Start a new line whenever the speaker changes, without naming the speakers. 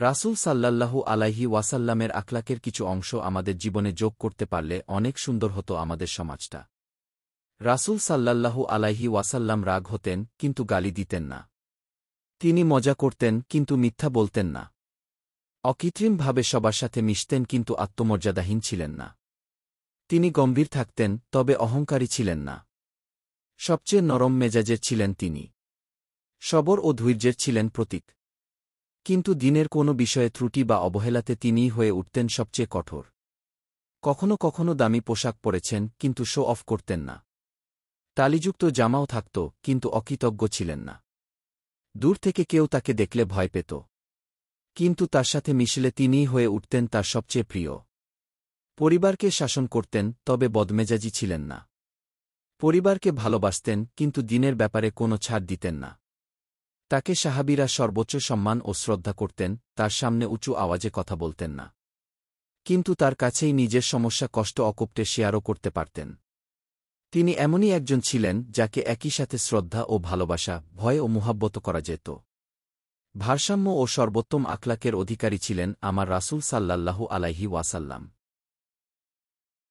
রাসূল সাল্লাল্লাহু আলাইহি ওয়াসাল্লামের আখলাকের কিছু অংশ আমাদের জীবনে যোগ করতে পারলে অনেক সুন্দর হতো আমাদের সমাজটা। রাসূল সাল্লাল্লাহু আলাইহি ওয়াসাল্লাম রাগ হতেন কিন্তু গালি দিতেন না। তিনি মজা করতেন কিন্তু মিথ্যা বলতেন না। অকৃত্রিমভাবে সবার সাথে মিশতেন কিন্তু আত্মমর্যাদাহীন ছিলেন না। তিনি গম্ভীর থাকতেন তবে অহংকারী ছিলেন না। সবচেয়ে নরম মেজাজের ছিলেন তিনি। সবর ও ধৈর্যের ছিলেন প্রতীক। কিন্তু দিনের কোনো বিষয়ে ত্রুটি বা অবহেলাতে তিনিই হয়ে উঠতেন সবচেয়ে কঠোর। কখনো কখনো দামি পোশাক পরেছেন কিন্তু শো অফ করতেন না। তালিযুক্ত জামাও থাকত কিন্তু অকৃতজ্ঞ ছিলেন না। দূর থেকে কেউ তাকে দেখলে ভয় পেত। কিন্তু তার সাথে মিশলে তিনিই হয়ে উঠতেন তার সবচেয়ে প্রিয়। পরিবারকে শাসন করতেন তবে বদমেজাজি ছিলেন না। পরিবারকে ভালোবাসতেন কিন্তু দিনের ব্যাপারে কোনো ছাড় দিতেন না। তাকে সাহাবীরা সর্বোচ্চ সম্মান ও শ্রদ্ধা করতেন, তার সামনে উঁচু আওয়াজে কথা বলতেন না। কিন্তু তার কাছেই নিজের সমস্যা কষ্ট অকপটে শেয়ারও করতে পারতেন। তিনি এমনই একজন ছিলেন যাকে একই সাথে শ্রদ্ধা ও ভালোবাসা, ভয় ও মুহাব্বত করা যেত। ভারসাম্য ও সর্বোত্তম আখলাকের অধিকারী ছিলেন আমার রাসূল সাল্লাল্লাহু আলাইহি ওয়াসাল্লাম।